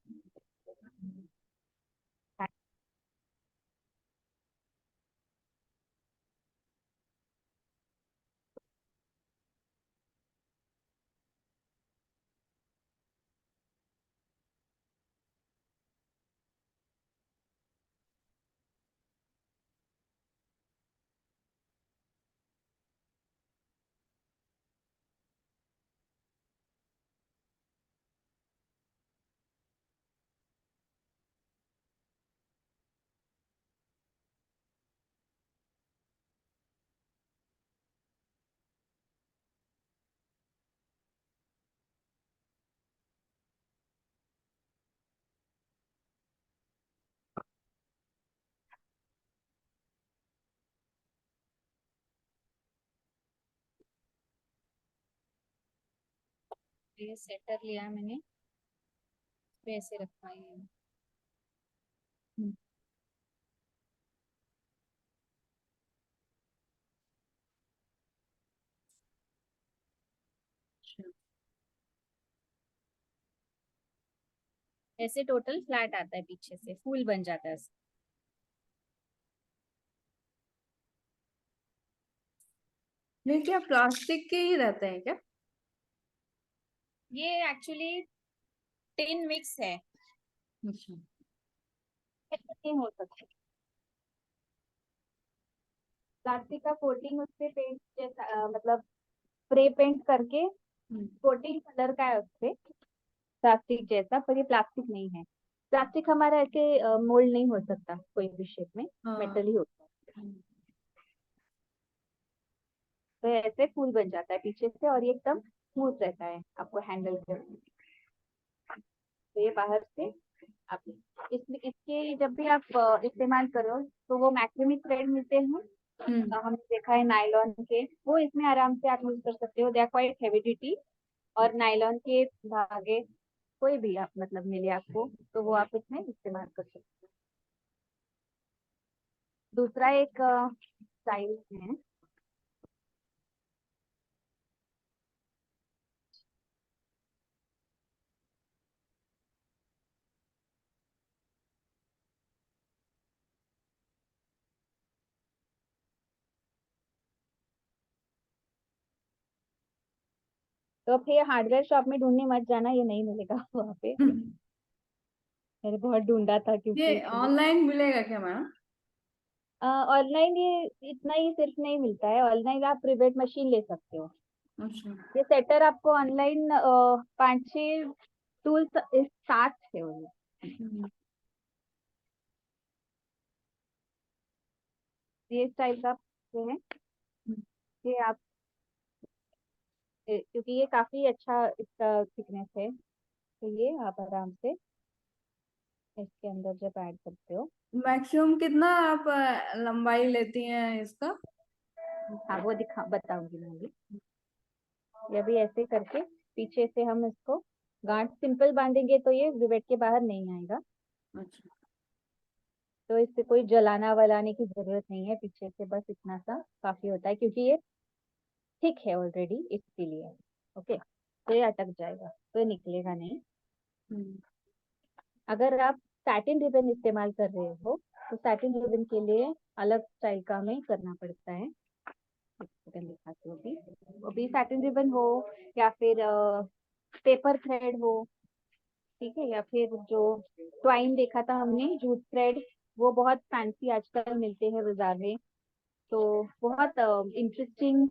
ये सेटर लिया मैंने, पे ऐसे रखा है। ऐसे टोटल फ्लैट आता है, पीछे से फूल बन जाता है। नहीं, क्या प्लास्टिक के ही रहते हैं क्या? ये एक्चुअली टिन मिक्स है। अच्छा। नहीं हो सकता, प्लास्टिक का कोटिंग उससे पेंट जैसा मतलब स्प्रे पेंट करके कोटिंग कलर का है उससे, प्लास्टिक जैसा, पर ये प्लास्टिक नहीं है। प्लास्टिक हमारा ऐसे मोल्ड नहीं हो सकता कोई भी शेप में, हाँ। मेटल ही होता है। तो ऐसे फूल बन जाता है पीछे से और ये एकदम स्मूथ रहता है आपको हैंडल करने। तो ये बाहर से आप इसमें इसके जब भी आप इस्तेमाल करो तो वो मैक्रोमी थ्रेड मिलते हैं। हमने देखा है नायलॉन के, वो इसमें आराम से आप यूज कर सकते हो, they are quite heavy duty. और नायलॉन के धागे कोई भी आप मतलब मिले आपको तो वो आप इसमें इस्तेमाल कर सकते हो। दूसरा एक स्टाइल है, तो फिर हार्डवेयर शॉप में ढूंढने मत जाना, ये नहीं मिलेगा वहाँ पे। मैंने बहुत ढूंढा था क्योंकि ये इसलिए। ऑनलाइन मिलेगा क्या मैम? ऑनलाइन ये इतना ही सिर्फ नहीं मिलता है, ऑनलाइन आप रिवेट मशीन ले सकते हो। अच्छा। ये सेटर आपको ऑनलाइन 5-6 टूल्स साथ है उनमें। ये स्टाइल का जो है, ये आप क्योंकि ये काफी अच्छा इसका थिकनेस है, तो ये आप आराम से इसके अंदर जब ऐड करते हो। मैक्सिमम कितना आप लंबाई लेती हैं इसका? हाँ वो दिखा बताऊंगी मैं भी। ये भी ऐसे करके पीछे से हम इसको गांठ सिंपल बांधेंगे तो ये रिवेट के बाहर नहीं आएगा। अच्छा। तो इससे कोई जलाना वलाने की जरूरत नहीं है, पीछे से बस इतना सा काफी होता है क्योंकि ये थिक है ऑलरेडी इसीलिए। ओके, तो ये अटक जाएगा तो ये निकलेगा नहीं। अगर आप सैटिन रिबन इस्तेमाल कर रहे हो तो सैटिन रिबन के लिए अलग स्टाइल का हमें करना पड़ता है। दिखाती हूँ अभी, वो भी सैटिन रिबन हो या फिर पेपर थ्रेड हो, ठीक है, या फिर जो ट्वाइन देखा था हमने जूट थ्रेड, वो बहुत फैंसी आजकल मिलते हैं बाजार में। तो बहुत इंटरेस्टिंग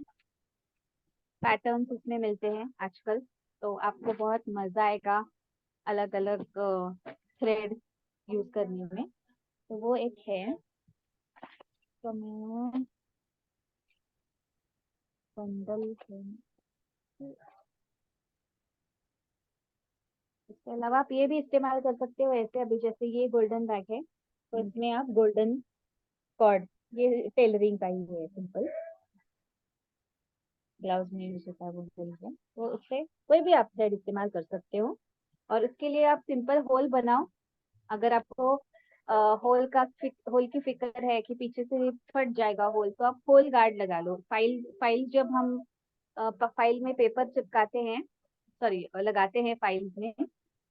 पैटर्न्स उसमें मिलते हैं आजकल, तो आपको बहुत मजा आएगा अलग अलग थ्रेड यूज करने में। तो वो एक है, तो मैं बंडल है। इसके अलावा आप ये भी इस्तेमाल कर सकते हो ऐसे, अभी जैसे ये गोल्डन बैग है तो इसमें आप गोल्डन कॉर्ड, ये टेलरिंग का ही है, सिंपल ब्लाउज में यूज होता है वो गोल्डन, तो उससे कोई भी आप थ्रेड इस्तेमाल कर सकते हो। और उसके लिए आप सिंपल होल बनाओ। अगर आपको होल की फिक्र है कि पीछे से फट जाएगा होल, तो आप होल गार्ड लगा लो। फाइल फाइल जब हम फाइल में पेपर चिपकाते हैं, सॉरी लगाते हैं फाइल में,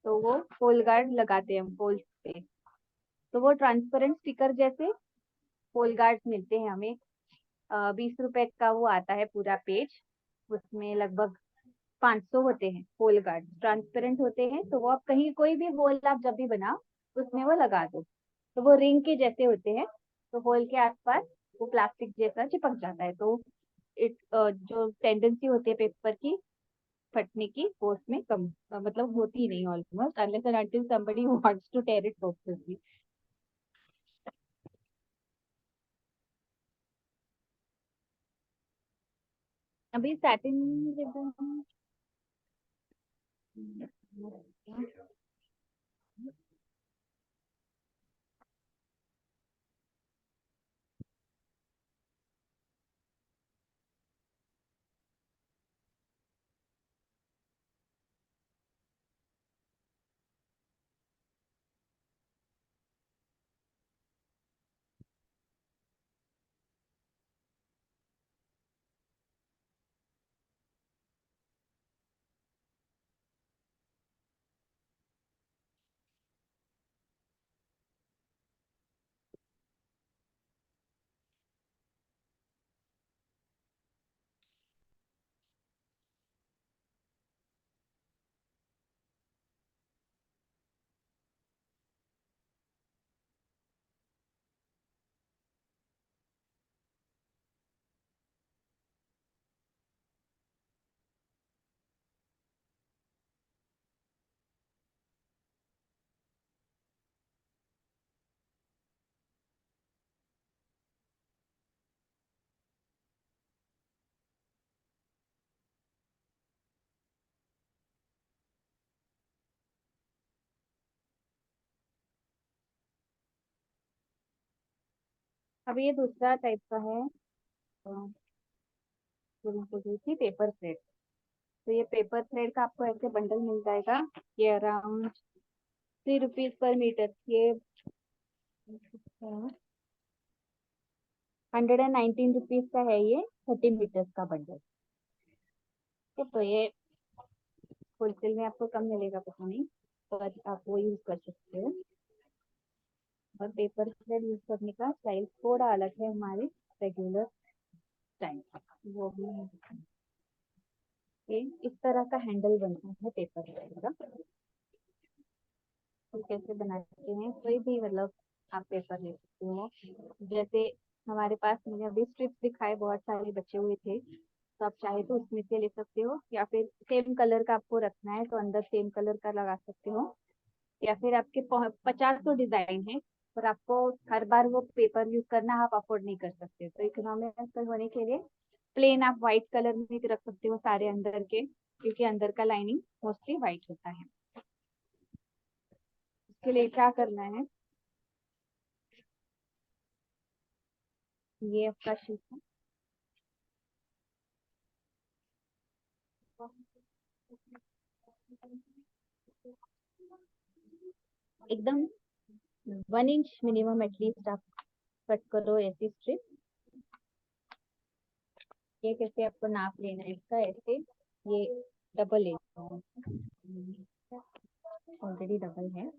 तो वो होल गार्ड लगाते हैं होल पे। तो वो ट्रांसपेरेंट स्टिकर जैसे होल गार्ड मिलते हैं हमें। 20 रुपए का वो आता है पूरा पेज, उसमें लगभग 500 होते हैं होल गार्ड, ट्रांसपेरेंट होते हैं। तो वो आप कहीं कोई भी होल आप जब भी बनाओ उसमें वो लगा दो, तो वो रिंग के जैसे होते हैं। तो होल के आसपास वो प्लास्टिक जैसा चिपक जाता है, तो जो टेंडेंसी होती है पेपर की फटने की, वो उसमें कम मतलब होती ही नहीं almost, unless and until somebody wants to tear it purposely. अभी सैटिन रिबन अब ये दूसरा टाइप का है, जो मैं बोल रही थी पेपर थ्रेड। तो ये पेपर थ्रेड का आपको ऐसे बंडल मिल जाएगा, ये अराउंड 3 रुपीज पर मीटर, ये 119 रुपीज का है, ये 30 मीटर्स का बंडल। तो ये होलसेल में आपको कम मिलेगा पता नहीं, पर आप वो यूज कर सकते हो। और पेपर थ्रेड यूज करने का स्टाइल थोड़ा अलग है हमारे रेगुलर स्टाइल, वो भी है। ये इस तरह का हैंडल बनता है पेपर थ्रेड का। तो कैसे बनाते हैं, कोई भी मतलब आप पेपर ले सकते हो। जैसे हमारे पास, मैंने अभी स्ट्रिप्स दिखाए, बहुत सारे बचे हुए थे, तो आप चाहे तो उसमें से ले सकते हो, या फिर सेम कलर का आपको रखना है तो अंदर सेम कलर का लगा सकते हो। या फिर आपके 50 तो डिजाइन है, पर आपको हर बार वो पेपर यूज करना आप अफोर्ड नहीं कर सकते, तो इकोनॉमिकल होने के लिए प्लेन आप व्हाइट कलर में भी रख सकते हो सारे अंदर के, क्योंकि अंदर का लाइनिंग मोस्टली व्हाइट होता है। इसके लिए क्या करना है, ये आपका शीट है, एकदम 1 इंच मिनिमम एटलीस्ट आप कट करो ऐसी स्ट्रिप। ये कैसे आपको नाप लेना है इसका, ऐसे ये डबल ले, ऑलरेडी डबल है,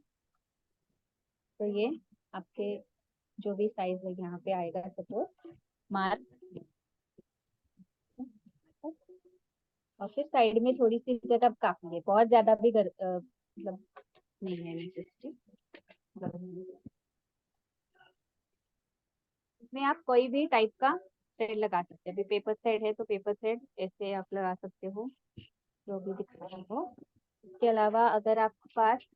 तो ये आपके जो भी साइज है यहाँ पे आएगा सपोज मार्क। और फिर साइड में थोड़ी सी जगह काफी है, बहुत ज्यादा भी मतलब नहीं है नेसेसरी। इसमें आप कोई भी टाइप का थ्रेड लगा सकते हैं, अभी पेपर थ्रेड है तो पेपर थ्रेड ऐसे आप लगा सकते हो, जो भी दिख रहा हो। इसके अलावा अगर आपके पास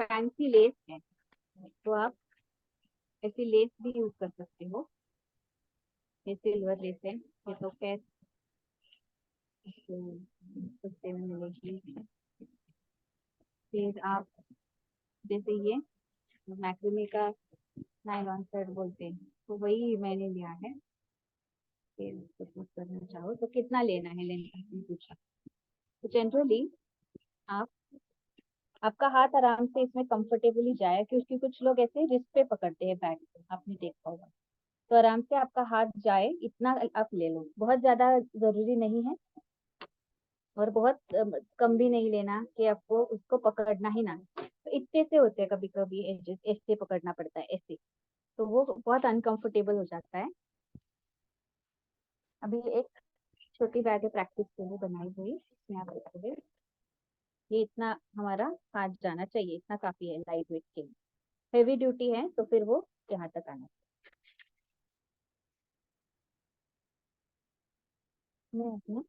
फैंसी लेस है, तो आप ऐसी लेस भी यूज कर सकते हो। ये सिल्वर लेस है, ये तो खैर सस्ते में मिलेगी। फिर आप जैसे ये मैक्रोमी का नायलॉन थ्रेड बोलते हैं, तो वही मैंने लिया है। फिर सपोज करना चाहो तो कितना लेना है लेंथ आपने पूछा, तो जनरली आप आपका हाथ आराम से इसमें कंफर्टेबली जाए, क्योंकि कुछ लोग ऐसे रिस्ट पे पकड़ते हैं बैग पे, आपने देखा होगा। तो आराम से आपका हाथ जाए इतना आप ले लो, बहुत ज्यादा जरूरी नहीं है और बहुत कम भी नहीं लेना कि आपको उसको पकड़ना ही ना है। तो इतने से होते हैं कभी कभी एजेस, ऐसे पकड़ना पड़ता है ऐसे, तो वो बहुत अनकंफर्टेबल हो जाता है। अभी एक छोटी बैग है प्रैक्टिस के लिए बनाई हुई, इसमें आप देखोगे ये इतना हमारा हाथ जाना चाहिए, इतना काफी है लाइट वेट के लिए। हेवी ड्यूटी है तो फिर वो यहाँ तक आना चाहिए। मैं अपना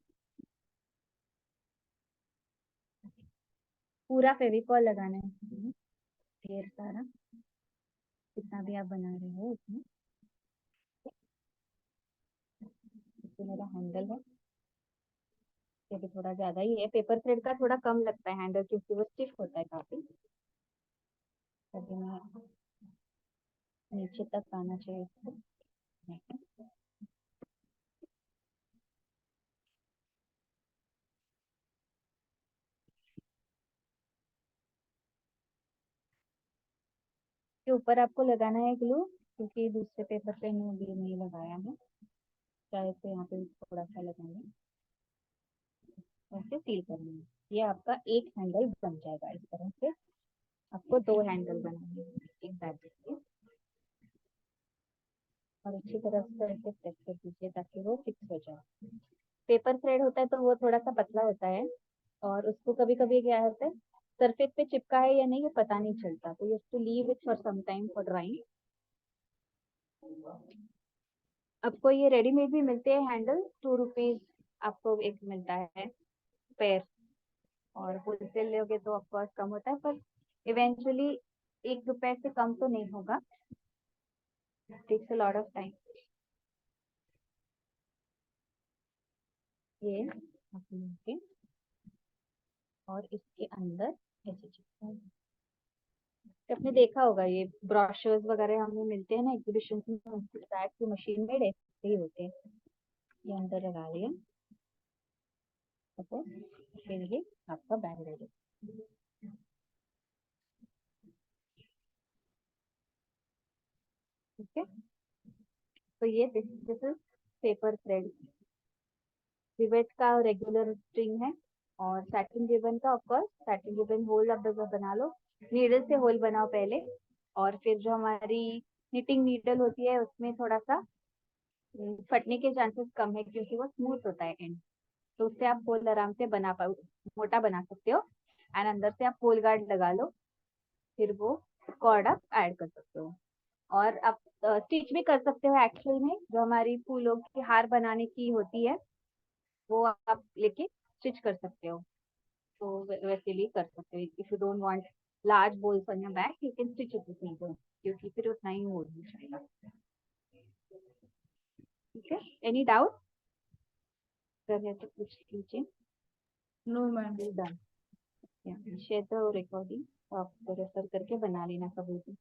पूरा फेविकॉल लगाना है इसमें, ढेर सारा, जितना भी आप बना रहे हो उसमें। इसमें मेरा हैंडल है, ये भी थोड़ा ज्यादा ही है, पेपर थ्रेड का थोड़ा कम लगता है हैंडल, क्योंकि वो स्टिफ होता है काफी। तभी मैं नीचे तक आना चाहिए इसको। के ऊपर आपको लगाना है ग्लू, क्योंकि दूसरे पेपर पे ग्लू नहीं लगाया है, चाहे तो यहाँ पे थोड़ा सा लगाना, ऐसे सील करना है। ये आपका एक हैंडल बन जाएगा इस तरह से। आपको दो हैंडल बनाने हैं एक बैग के, और अच्छी तरह से ऐसे प्रेस कर दीजिए ताकि वो फिक्स हो जाए। पेपर थ्रेड होता है तो वो थोड़ा सा पतला होता है, और उसको कभी कभी क्या होता है, सरफेस पे चिपका है या नहीं ये पता नहीं चलता, तो you to leave it for some time for drying. आपको ये रेडीमेड भी मिलते हैं हैंडल, 2 रुपीज आपको एक मिलता है पेयर, और होलसेल लोगे तो ऑफकोर्स कम होता है, पर इवेंचुअली 1 रुपए से कम तो नहीं होगा, takes a lot of time. ये आप लेके और इसके अंदर ऐसे चिपका, आपने देखा होगा ये ब्रोशर्स वगैरह हमें मिलते हैं ना एग्जीबिशन में, बैग की मशीन में ऐसे ही होते हैं। ये अंदर लगा लिया, तो फिर ये आपका बैग रेडी। ठीक है, तो ये this is paper thread. Rivet का रेगुलर स्ट्रिंग है, और सैटिन रिबन का ऑफकोर्स सैटिन रिबन होल आप बना लो, नीडल से होल बनाओ पहले, और फिर जो हमारी निटिंग नीडल होती है उसमें थोड़ा सा फटने के चांसेस कम है, क्योंकि वो स्मूथ होता है एंड, तो उससे आप होल आराम से बना पाओ, मोटा बना सकते हो। एंड अंदर से आप होल गार्ड लगा लो, फिर वो कॉर्ड आप ऐड कर सकते हो। और आप स्टिच भी कर सकते हो एक्चुअल में, जो हमारी फूलों की हार बनाने की होती है वो आप लेके स्टिच कर सकते हो, तो वैसे भी कर सकते हो। If you don't want large balls on your bag you can stitch it with needle, क्योंकि फिर उतना ही होल हो जाएगा। ठीक है, एनी डाउट है तो पूछ लीजिए। No ma'am. Done, share the recording, आप रेफर करके बना लेना कभी भी।